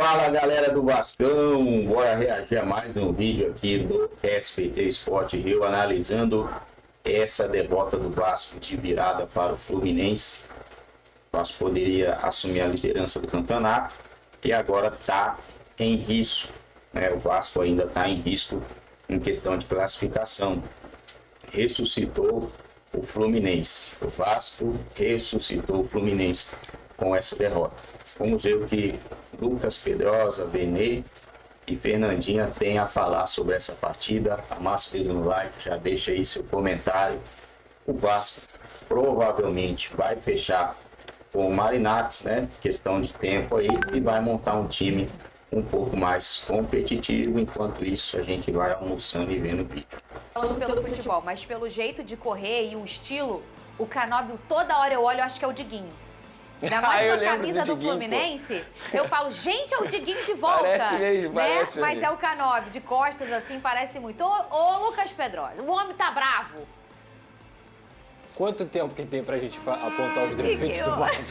Fala galera do Vascão, bora reagir a mais um vídeo aqui do SBT Sport Rio, analisando essa derrota do Vasco de virada para o Fluminense. O Vasco poderia assumir a liderança do campeonato e agora está em risco, né? O Vasco ainda está em risco em questão de classificação. Ressuscitou o Fluminense, o Vasco ressuscitou o Fluminense com essa derrota. Vamos ver o que Lucas Pedrosa, Benê e Fernandinha têm a falar sobre essa partida. Amassa o dedo no like, já deixa aí seu comentário. O Vasco provavelmente vai fechar com o Marinax, né? Questão de tempo aí, e vai montar um time um pouco mais competitivo. Enquanto isso, a gente vai almoçando e vendo o vídeo. Falando pelo futebol, mas pelo jeito de correr e o estilo, o Canóbio, toda hora eu olho, eu acho que é o Diguinho. Ainda mais com a camisa do Fluminense, eu falo, gente, é o Diguinho de volta. Parece mesmo, né? parece Mas mesmo. é o Canóbio, de costas assim, parece muito. Ô, Lucas Pedrosa, o homem tá bravo. Quanto tempo que tem pra gente apontar os defeitos do Vasco?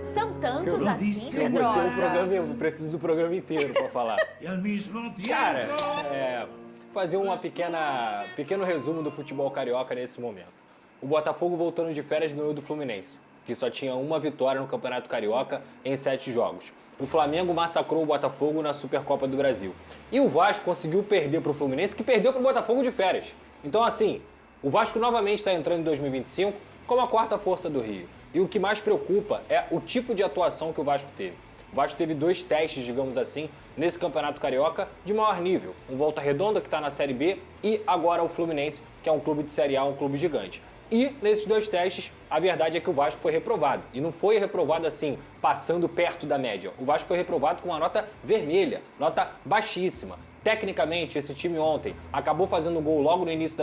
São tantos assim, Eu vou ter um Pedrosa. programa, eu preciso do programa inteiro pra falar. Cara, fazer pequeno resumo do futebol carioca nesse momento. O Botafogo, voltando de férias, ganhou do Fluminense, que só tinha uma vitória no Campeonato Carioca em 7 jogos. O Flamengo massacrou o Botafogo na Supercopa do Brasil. E o Vasco conseguiu perder para o Fluminense, que perdeu para o Botafogo de férias. Então, assim, o Vasco novamente está entrando em 2025 como a quarta força do Rio. E o que mais preocupa é o tipo de atuação que o Vasco teve. O Vasco teve 2 testes, digamos assim, nesse Campeonato Carioca de maior nível. Um Volta Redonda, que está na Série B, e agora o Fluminense, que é um clube de Série A, um clube gigante. E nesses 2 testes, a verdade é que o Vasco foi reprovado. E não foi reprovado assim, passando perto da média. O Vasco foi reprovado com uma nota vermelha, nota baixíssima. Tecnicamente, esse time ontem acabou fazendo um gol logo no início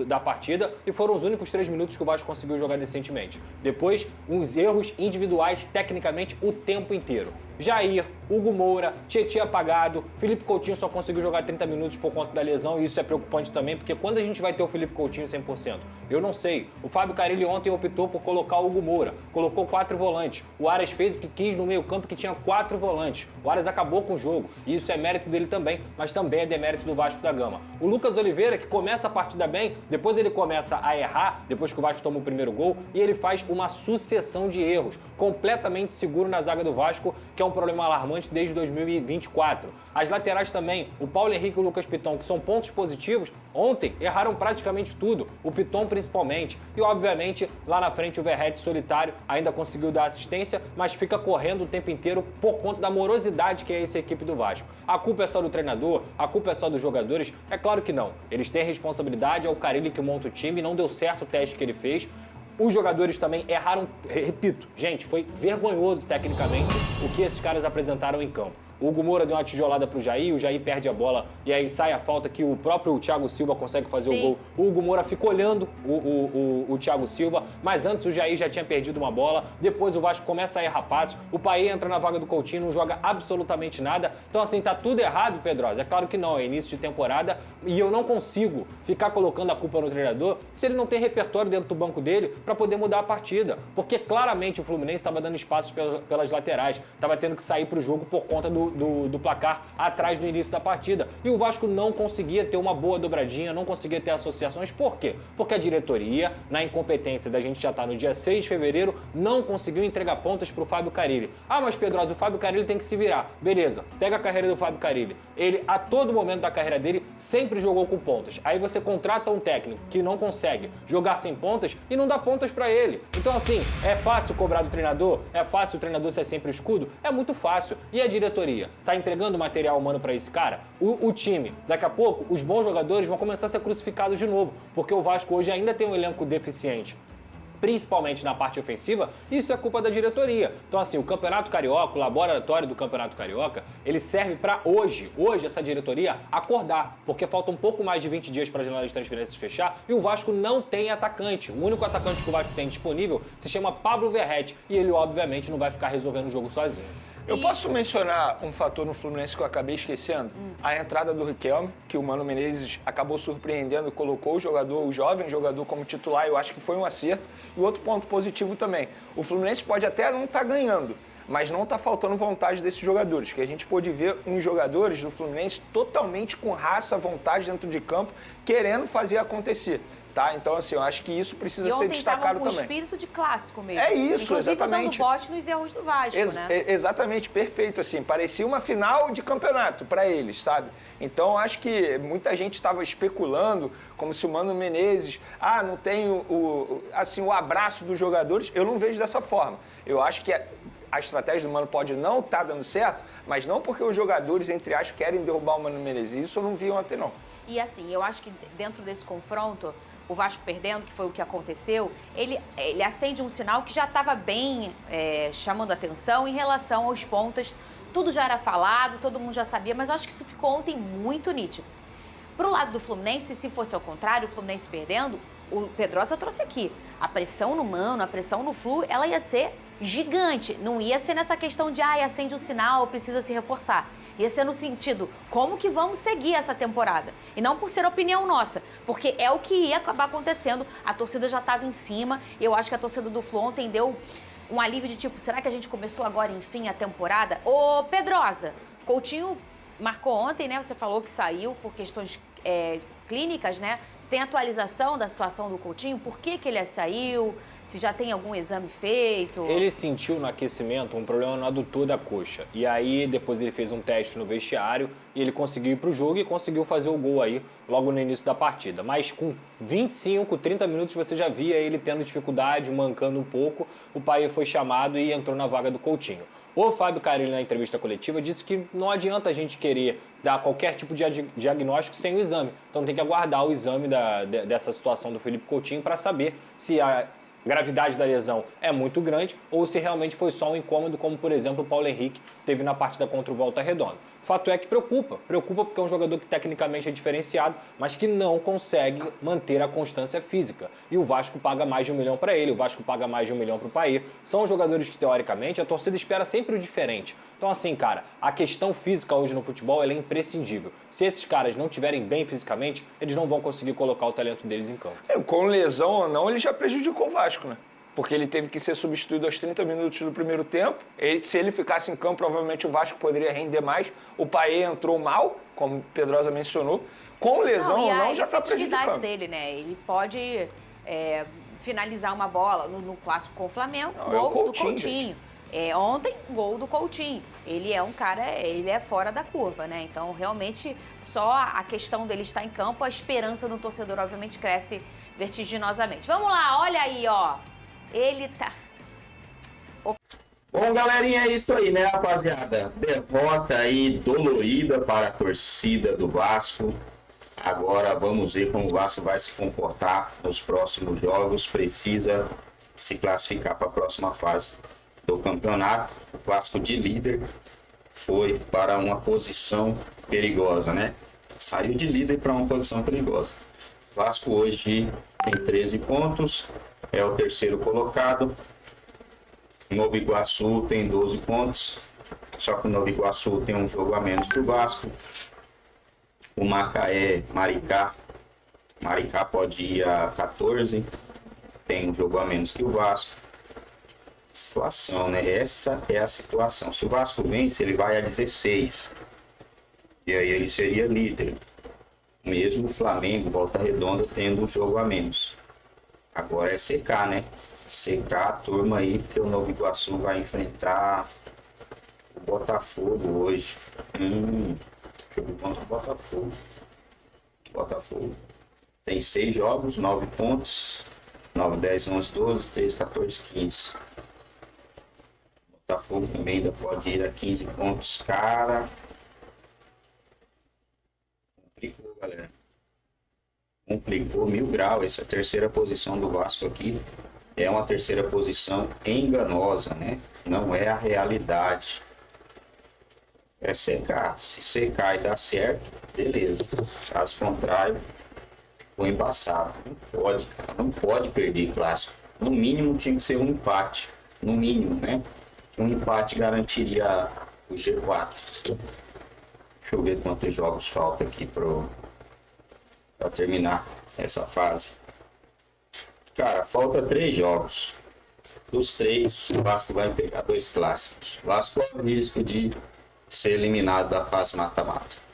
da partida e foram os únicos 3 minutos que o Vasco conseguiu jogar decentemente. Depois, uns erros individuais tecnicamente o tempo inteiro. Jair, Hugo Moura, Tietê apagado, Felipe Coutinho só conseguiu jogar 30 minutos por conta da lesão e isso é preocupante também, porque quando a gente vai ter o Felipe Coutinho 100%? Eu não sei. O Fábio Carille ontem optou por colocar o Hugo Moura, colocou 4 volantes. O Aras fez o que quis no meio-campo, que tinha 4 volantes. O Aras acabou com o jogo e isso é mérito dele também, mas também é demérito do Vasco da Gama. O Lucas Oliveira, que começa a partida bem, depois ele começa a errar, depois que o Vasco toma o primeiro gol, e ele faz uma sucessão de erros, completamente seguro na zaga do Vasco, que é um problema alarmante desde 2024. As laterais também, o Paulo Henrique e o Lucas Piton, que são pontos positivos, ontem erraram praticamente tudo, o Piton principalmente, e obviamente lá na frente o Verratti solitário ainda conseguiu dar assistência, mas fica correndo o tempo inteiro por conta da morosidade que é essa equipe do Vasco. A culpa é só do treinador? A culpa é só dos jogadores? É claro que não. Eles têm responsabilidade, é o Carille que monta o time, não deu certo o teste que ele fez. Os jogadores também erraram, repito, gente, foi vergonhoso tecnicamente o que esses caras apresentaram em campo. O Hugo Moura deu uma tijolada pro Jair, o Jair perde a bola e aí sai a falta que o próprio Thiago Silva consegue fazer o gol. O Hugo Moura fica olhando o Thiago Silva, mas antes o Jair já tinha perdido uma bola, depois o Vasco começa a errar passes, o Paê entra na vaga do Coutinho, não joga absolutamente nada. Então assim, tá tudo errado, Pedrosa? É claro que não, é início de temporada e eu não consigo ficar colocando a culpa no treinador se ele não tem repertório dentro do banco dele para poder mudar a partida. Porque claramente o Fluminense estava dando espaços pelas laterais, estava tendo que sair pro jogo por conta do placar atrás do início da partida. E o Vasco não conseguia ter uma boa dobradinha, não conseguia ter associações. Por quê? Porque a diretoria, na incompetência da gente já estar no dia 6 de fevereiro, não conseguiu entregar pontas pro Fábio Carille. Ah, mas Pedrosa, o Fábio Carille tem que se virar. Beleza, pega a carreira do Fábio Carille. Ele, a todo momento da carreira dele, sempre jogou com pontas. Aí você contrata um técnico que não consegue jogar sem pontas e não dá pontas pra ele. Então assim, é fácil cobrar do treinador? É fácil o treinador ser sempre o escudo? É muito fácil. E a diretoria? Tá entregando material humano para esse cara? O time, daqui a pouco, os bons jogadores vão começar a ser crucificados de novo, porque o Vasco hoje ainda tem um elenco deficiente, principalmente na parte ofensiva, isso é culpa da diretoria. Então assim, o Campeonato Carioca, o laboratório do Campeonato Carioca, ele serve para hoje essa diretoria acordar, porque falta um pouco mais de 20 dias para a janela de transferências fechar e o Vasco não tem atacante. O único atacante que o Vasco tem disponível se chama Pablo Verratti e ele obviamente não vai ficar resolvendo o jogo sozinho. Eu posso mencionar um fator no Fluminense que eu acabei esquecendo? A entrada do Riquelme, que o Mano Menezes acabou surpreendendo, colocou o jogador, o jovem jogador como titular, eu acho que foi um acerto. E outro ponto positivo também, o Fluminense pode até não estar ganhando, mas não está faltando vontade desses jogadores, que a gente pôde ver uns jogadores do Fluminense totalmente com raça, vontade dentro de campo, querendo fazer acontecer. Tá? Então, assim, eu acho que isso precisa ser destacado também. Com espírito de clássico mesmo. É isso, inclusive, exatamente. Dando bote nos erros do Vasco, né? Exatamente, perfeito, assim. Parecia uma final de campeonato para eles, sabe? Então, eu acho que muita gente estava especulando, como se o Mano Menezes, não tem o abraço dos jogadores. Eu não vejo dessa forma. Eu acho que a estratégia do Mano pode não estar dando certo, mas não porque os jogadores, entre aspas, querem derrubar o Mano Menezes. Isso eu não vi ontem, não. E assim, eu acho que dentro desse confronto, o Vasco perdendo, que foi o que aconteceu, ele acende um sinal que já estava bem chamando atenção em relação aos pontas. Tudo já era falado, todo mundo já sabia, mas eu acho que isso ficou ontem muito nítido. Pro lado do Fluminense, se fosse ao contrário, o Fluminense perdendo, o Pedrosa trouxe aqui. A pressão no Mano, a pressão no Flu, ela ia ser gigante. Não ia ser nessa questão de, acende um sinal, precisa se reforçar. Ia ser no sentido, como que vamos seguir essa temporada? E não por ser opinião nossa, porque é o que ia acabar acontecendo. A torcida já estava em cima. Eu acho que a torcida do Flu ontem deu um alívio de tipo, será que a gente começou agora, enfim, a temporada? Ô, Pedrosa, Coutinho marcou ontem, né? Você falou que saiu por questões clínicas, né? Se tem atualização da situação do Coutinho, por que ele saiu? Se já tem algum exame feito? Ele sentiu no aquecimento um problema no adutor da coxa. E aí, depois ele fez um teste no vestiário e ele conseguiu ir pro jogo e conseguiu fazer o gol aí logo no início da partida. Mas com 25, 30 minutos você já via ele tendo dificuldade, mancando um pouco. O Payet foi chamado e entrou na vaga do Coutinho. O Fábio Carille, na entrevista coletiva, disse que não adianta a gente querer dar qualquer tipo de diagnóstico sem o exame. Então tem que aguardar o exame dessa situação do Felipe Coutinho para saber se a gravidade da lesão é muito grande ou se realmente foi só um incômodo, como, por exemplo, o Paulo Henrique teve na partida contra o Volta Redonda. O fato é que preocupa porque é um jogador que tecnicamente é diferenciado, mas que não consegue manter a constância física. E o Vasco paga mais de 1 milhão para ele, o Vasco paga mais de 1 milhão para o Payet. São jogadores que, teoricamente, a torcida espera sempre o diferente. Então, assim, cara, a questão física hoje no futebol ela é imprescindível. Se esses caras não estiverem bem fisicamente, eles não vão conseguir colocar o talento deles em campo. Com lesão ou não, ele já prejudicou o Vasco, né? Porque ele teve que ser substituído aos 30 minutos do primeiro tempo. Se ele ficasse em campo, provavelmente o Vasco poderia render mais. O Payet entrou mal, como o Pedrosa mencionou. Com lesão ou não, já está prejudicando. A dele, né? Ele pode finalizar uma bola no clássico com o Flamengo, gol do Coutinho. Ontem, gol do Coutinho. Ele é um cara, ele é fora da curva, né? Então, realmente, só a questão dele estar em campo, a esperança do torcedor, obviamente, cresce vertiginosamente. Vamos lá, olha aí, ó. Ele tá... Bom, galerinha, é isso aí, né, rapaziada? Derrota aí dolorida para a torcida do Vasco. Agora vamos ver como o Vasco vai se comportar nos próximos jogos. Precisa se classificar para a próxima fase do campeonato. O Vasco de líder foi para uma posição perigosa, né? Saiu de líder para uma posição perigosa. O Vasco hoje tem 13 pontos, é o terceiro colocado. Nova Iguaçu tem 12 pontos, só que o Nova Iguaçu tem um jogo a menos que o Vasco. O Macaé, Maricá pode ir a 14, tem um jogo a menos que o Vasco. Situação, né? Essa é a situação. Se o Vasco vence, ele vai a 16. E aí ele seria líder. Mesmo o Flamengo, Volta Redonda, tendo um jogo a menos. Agora é secar, né? Secar a turma aí, porque o Nova Iguaçu vai enfrentar o Botafogo hoje. Jogo contra o Botafogo. Botafogo tem 6 jogos, 9 pontos. 9, 10, 11, 12, 13, 14, 15. Botafogo também ainda pode ir a 15 pontos, cara. Complicou, galera. Complicou 1000 graus. Essa terceira posição do Vasco aqui é uma terceira posição enganosa, né? Não é a realidade. É secar. Se secar e dar certo, beleza. Caso contrário, foi embaçado. Não pode perder clássico. No mínimo tinha que ser um empate. No mínimo, né? Um empate garantiria o G4. Deixa eu ver quantos jogos falta aqui para terminar essa fase. Cara, falta 3 jogos. dos 3, o Vasco vai pegar 2 clássicos. O Vasco corre o risco de ser eliminado da fase mata-mata.